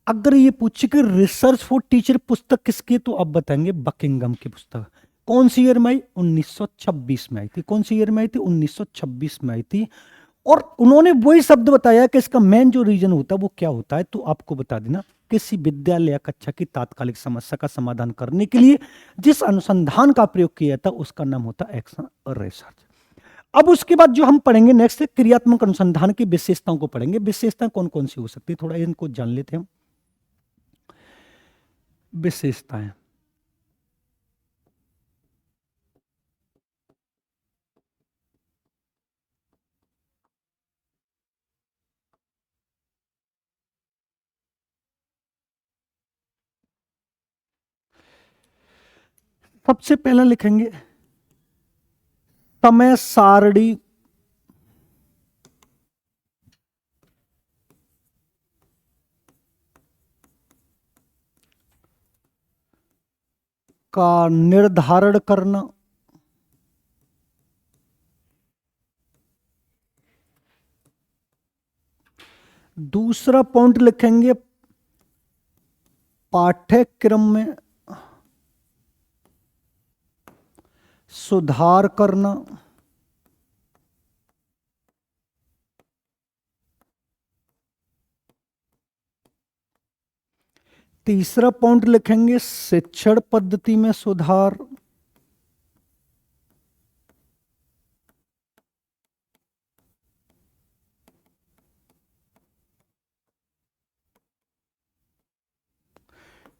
अगर ये पूछे कि रिसर्च फॉर टीचर पुस्तक किसकी, तो आप बताएंगे बकिंगम की पुस्तक। कौन सी ईयर में आई? 1926 में आई थी। कौन सी ईयर में आई थी? 1926 में आई थी। और उन्होंने वही शब्द बताया कि इसका मेन जो रीजन होता है वो क्या होता है, तो आपको बता देना, किसी विद्यालय या कक्षा की तात्कालिक समस्या का समाधान करने के लिए जिस अनुसंधान का प्रयोग किया था उसका नाम होता है एक्शन रिसर्च। अब उसके बाद जो हम पढ़ेंगे नेक्स्ट, क्रियात्मक अनुसंधान की विशेषताओं को पढ़ेंगे। विशेषताएं कौन कौन सी हो सकती है, थोड़ा इनको जान लेते हैं हम। विशेषताएं, सबसे पहला लिखेंगे समय सारणी का निर्धारण करना। दूसरा पॉइंट लिखेंगे पाठ्यक्रम में सुधार करना। तीसरा पॉइंट लिखेंगे शिक्षण पद्धति में सुधार।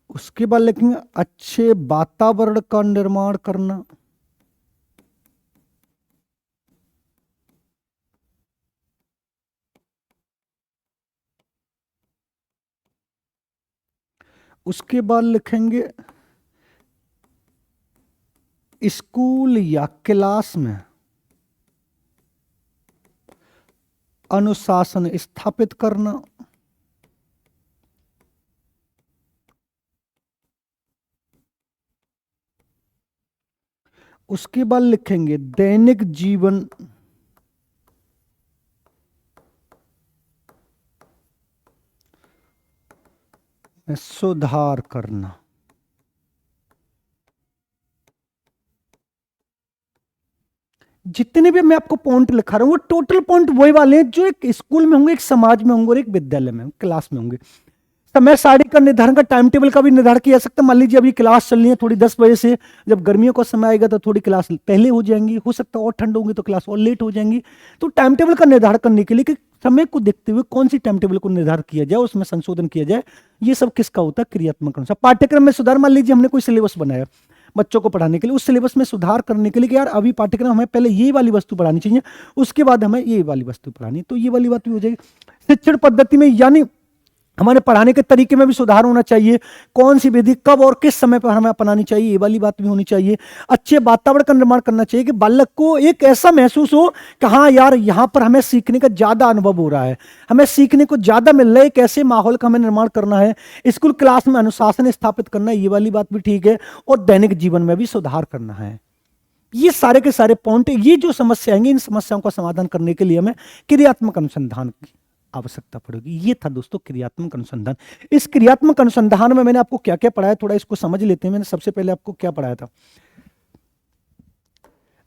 उसके बाद लिखेंगे अच्छे वातावरण का निर्माण करना। उसके बाद लिखेंगे स्कूल या क्लास में अनुशासन स्थापित करना। उसके बाद लिखेंगे दैनिक जीवन में सुधार करना। जितने भी मैं आपको पॉइंट लिखा रहा हूं वो टोटल पॉइंट वही वाले हैं जो एक स्कूल में होंगे, एक समाज में होंगे और एक विद्यालय में, क्लास में होंगे। समय सारणी का निर्धारण का टाइम टेबल का भी निर्धारण किया जा सकता है। मान लीजिए अभी क्लास चल रही है थोड़ी 10 बजे से, जब गर्मियों का समय आएगा तो थोड़ी क्लास पहले हो जाएंगी, हो सकता है और ठंड होगी तो क्लास और लेट हो जाएंगी। तो टाइम टेबल का निर्धारण करने के लिए कि समय को देखते हुए कौन सी टाइम टेबल को निर्धारण किया जाए, उसमें संशोधन किया जाए, ये सब किसका होता है? क्रियात्मक अनुसार। पाठ्यक्रम में सुधार, मान लीजिए हमने कोई सिलेबस बनाया बच्चों को पढ़ाने के लिए, उस सिलेबस में सुधार करने के लिए कि यार अभी पाठ्यक्रम हमें पहले ये वाली वस्तु पढ़ानी चाहिए, उसके बाद हमें ये वाली वस्तु पढ़ानी, तो ये वाली बात भी हो जाएगी। शिक्षण पद्धति में यानी हमारे पढ़ाने के तरीके में भी सुधार होना चाहिए, कौन सी विधि कब और किस समय पर हमें अपनानी चाहिए, ये वाली बात भी होनी चाहिए। अच्छे वातावरण का निर्माण करना चाहिए कि बालक को एक ऐसा महसूस हो कि हाँ यार यहाँ पर हमें सीखने का ज्यादा अनुभव हो रहा है, हमें सीखने को ज्यादा मिल रहा है। एक ऐसे माहौल का हमें निर्माण करना है, स्कूल क्लास में अनुशासन स्थापित करना है, ये वाली बात भी ठीक है। और दैनिक जीवन में भी सुधार करना है। ये सारे के सारे पॉइंट, ये जो समस्या आएंगी, इन समस्याओं का समाधान करने के लिए हमें क्रियात्मक अनुसंधान की आवश्यकता पड़ेगी। ये था दोस्तों क्रियात्मक अनुसंधान। इस क्रियात्मक अनुसंधान में मैंने आपको क्या क्या पढ़ाया, थोड़ा इसको समझ लेते हैं। मैंने सबसे पहले आपको क्या पढ़ाया था,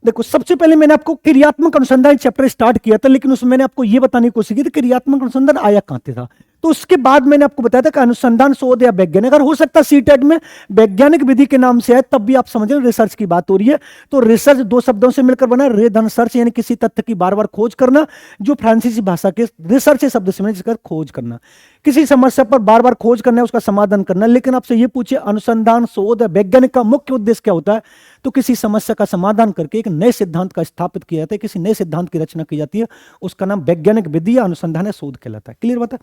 देखो सबसे पहले मैंने आपको क्रियात्मक अनुसंधान चैप्टर स्टार्ट किया था, लेकिन उसमें मैंने आपको यह बताने की कोशिश की थी क्रियात्मक अनुसंधान आया कहां से था। तो उसके बाद मैंने आपको बताया था कि अनुसंधान शोध या वैज्ञानिक, अगर हो सकता है सीटेट में वैज्ञानिक विधि के नाम से है तब भी आप समझ रहे रिसर्च की बात हो रही है। तो रिसर्च दो शब्दों से मिलकर बना रे धन सर्च, यानी किसी तथ्य की बार बार खोज करना, जो फ्रांसीसी भाषा के रिसर्च शब्द से मिलकर खोज करना, किसी समस्या पर बार बार खोज करना है, उसका समाधान करना। लेकिन आपसे ये पूछे अनुसंधान शोध वैज्ञानिक का मुख्य उद्देश्य क्या होता है, तो किसी समस्या का समाधान करके एक नए सिद्धांत का स्थापित किया जाता है, किसी नए सिद्धांत की रचना की जाती है, उसका नाम वैज्ञानिक विधि या अनुसंधान या शोध कहलाता है। क्लियर बात है।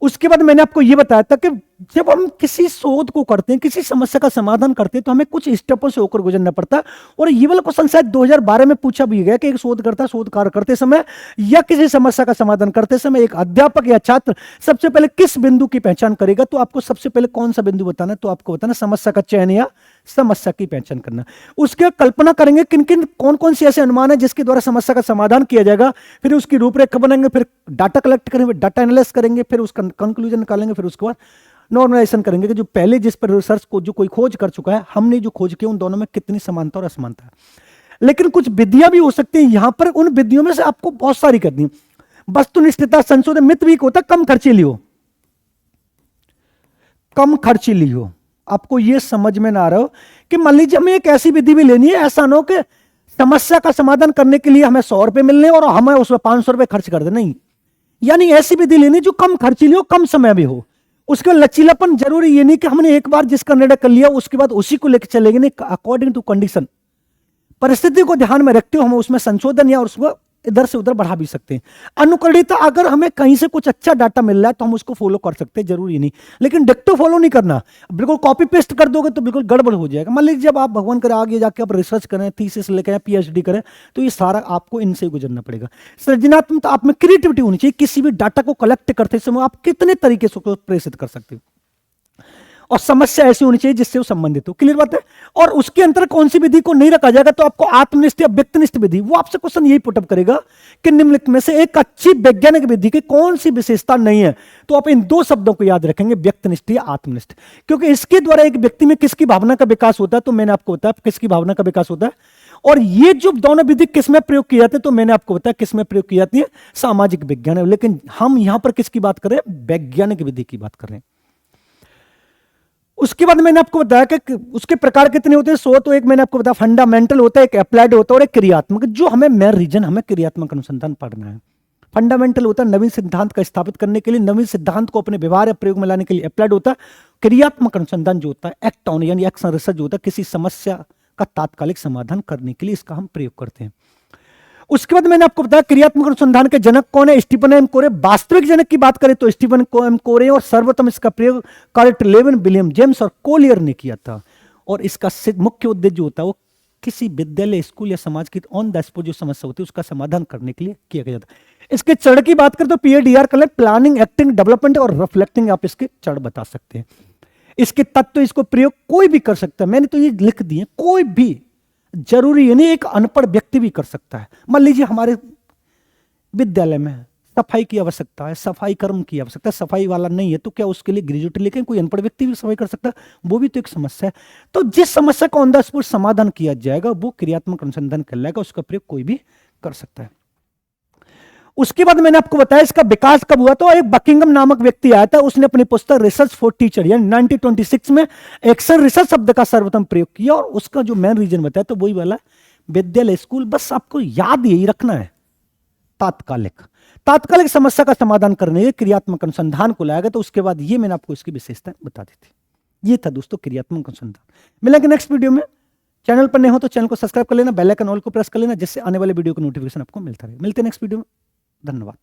उसके बाद मैंने आपको यह बताया था कि जब हम किसी शोध को करते हैं, किसी समस्या का समाधान करते हैं, तो हमें कुछ स्टेपों से होकर गुजरना पड़ता है। और ये वाला क्वेश्चन शायद 2012 में पूछा भी गया कि एक शोधकर्ता शोध कार्य करते समय या किसी समस्या का समाधान करते समय एक अध्यापक या छात्र सबसे पहले किस बिंदु की पहचान करेगा। तो आपको सबसे पहले कौन सा बिंदु बताना है, तो आपको बताना समस्या का चयन या समस्या की पहचान करना। उसके कल्पना करेंगे किन किन कौन कौन से ऐसे अनुमान है जिसके द्वारा समस्या का समाधान किया जाएगा, फिर उसकी रूपरेखा बनाएंगे, फिर डाटा कलेक्ट करेंगे, डाटा एनालिसिस करेंगे, फिर उसका कंक्लूजन निकालेंगे, फिर उसके बाद नॉर्मलाइजेशन करेंगे कि जो पहले जिस पर रिसर्च को जो कोई खोज कर चुका है, हमने जो खोज की उन दोनों में कितनी समानता और असमानता है। लेकिन कुछ विधियां भी हो सकती हैं, यहां पर उन विधियों में से आपको बहुत सारी करनी। वस्तुनिष्ठता, संशोधन, मित भी होता है, कम खर्चीली हो, कम खर्चीली हो। आपको यह समझ में ना आ रहा हो कि मान लीजिए हमें एक ऐसी विधि भी लेनी है, ऐसा ना हो कि समस्या का समाधान करने के लिए हमें 100 रुपए मिलने और हमें उसमें 500 रुपए खर्च कर दे, नहीं। यानी ऐसी विधि लेनी जो कम खर्चीली हो, कम समय भी हो। उसका लचीलापन जरूरी ये नहीं कि हमने एक बार जिसका निर्णय कर लिया उसके बाद उसी को लेकर चलेंगे, नहीं। अकॉर्डिंग टू कंडीशन, परिस्थिति को ध्यान में रखते हुए हम उसमें संशोधन या उसको इधर से उधर बढ़ा भी सकते हैं। अनुकरणीयता, अगर हमें कहीं से कुछ अच्छा डाटा मिल रहा है तो हम उसको फॉलो कर सकते हैं, जरूरी नहीं। लेकिन डिक्टो फॉलो नहीं करना, बिल्कुल कॉपी पेस्ट कर दोगे तो बिल्कुल गड़बड़ हो जाएगा। मान लीजिए जब आप भगवान करे आगे जाके आप रिसर्च करें, थीसिस लेकर पीएचडी करें, तो ये सारा आपको इनसे गुजरना पड़ेगा। सृजनात्मकता, आप में क्रिएटिविटी होनी चाहिए। किसी भी डाटा को कलेक्ट करते समय आप कितने तरीके से प्रेषित कर सकते हो, और समस्या ऐसी होनी चाहिए जिससे वो संबंधित हो। क्लियर बात है। और उसके अंतर कौन सी विधि को नहीं रखा जाएगा, तो आपको आत्मनिष्ठ या व्यक्तिनिष्ठ विधि, वो आपसे क्वेश्चन यही पुटअप करेगा कि निम्नलिखित में से एक अच्छी वैज्ञानिक विधि की कौन सी विशेषता नहीं है। तो आप इन दो शब्दों को याद रखेंगे, व्यक्तिनिष्ठ या आत्मनिष्ठ, क्योंकि इसके द्वारा एक व्यक्ति में किसकी भावना का विकास होता है, तो मैंने आपको बताया किसकी भावना का विकास होता है। और ये जो दोनों विधि किसमें प्रयोग की जाती है, तो मैंने आपको बताया किसमें प्रयोग की जाती है, सामाजिक विज्ञान है। लेकिन हम यहां पर किसकी बात कर रहे हैं, वैज्ञानिक विधि की बात कर रहे हैं। उसके बाद मैंने आपको बताया कि उसके प्रकार कितने होते हैं, 100। तो एक मैंने आपको बताया फंडामेंटल होता है, एक अप्लाइड होता है और एक क्रियात्मक, जो हमें मेन रीजन हमें क्रियात्मक अनुसंधान पढ़ना है। फंडामेंटल होता है नवीन सिद्धांत का स्थापित करने के लिए, नवीन सिद्धांत को अपने व्यवहार या प्रयोग में लाने के लिए। अप्लाइड होता है क्रियात्मक अनुसंधान जो होता है, एक्ट ऑन यानी एक्शन रिसर्च जो होता है, किसी समस्या का तात्कालिक समाधान करने के लिए इसका हम प्रयोग करते हैं। उसके बाद मैंने आपको बताया क्रियात्मक अनुसंधान के जनक कौन है, स्टीफन एम कोरे। वास्तविक जनक की बात करें तो स्टीफन एम कोरे, और सर्वप्रथम इसका प्रयोग कार्ल लेविन, विलियम जेम्स और कोलियर ने किया था। और इसका मुख्य उद्देश्य जो होता है वो किसी विद्यालय, स्कूल या समाज की ऑन द स्पॉट जो समस्या होती है उसका समाधान करने के लिए किया गया था। इसके चरण की बात करें तो PADR collect, planning, acting, development और रिफ्लेक्टिंग, आप इसके चरण बता सकते हैं। इसके तत्व, इसको प्रयोग कोई भी कर सकता है। मैंने तो ये लिख दिए, कोई भी, जरूरी है नहीं, एक अनपढ़ व्यक्ति भी कर सकता है। मान लीजिए हमारे विद्यालय में सफाई की आवश्यकता है, सफाई कर्म की आवश्यकता है, सफाई वाला नहीं है, तो क्या उसके लिए ग्रेजुएट लेकिन कोई अनपढ़ व्यक्ति भी सफाई कर सकता है, वो भी तो एक समस्या है। तो जिस समस्या का ऑन द स्पॉट समाधान किया जाएगा वो क्रियात्मक अनुसंधान कहलाएगा, उसका प्रयोग कोई भी कर सकता है। उसके बाद मैंने आपको बताया इसका विकास कब हुआ, तो एक बकिंगम नामक व्यक्ति आया था, उसने अपनी पुस्तक रिसर्च फॉर टीचर यानी 1926 में एक्शन रिसर्च शब्द का सर्वप्रथम प्रयोग किया, और उसका जो मेन रीजन बताया तो वही वाला विद्यालय स्कूल। बस आपको याद यही रखना है, तात्कालिक समस्या का समाधान करने के लिए क्रियात्मक अनुसंधान को लाया गया। तो उसके बाद ये मैंने आपको इसकी विशेषता बता दी थी। ये था दोस्तों क्रियात्मक अनुसंधान। मिलेंगे नेक्स्ट वीडियो में। चैनल पर नए हो तो चैनल को सब्सक्राइब कर लेना, बेल आइकन ऑल को प्रेस कर लेना, जिससे आने वाले वीडियो का नोटिफिकेशन आपको मिलता रहे। मिलते हैं नेक्स्ट वीडियो में। धन्यवाद।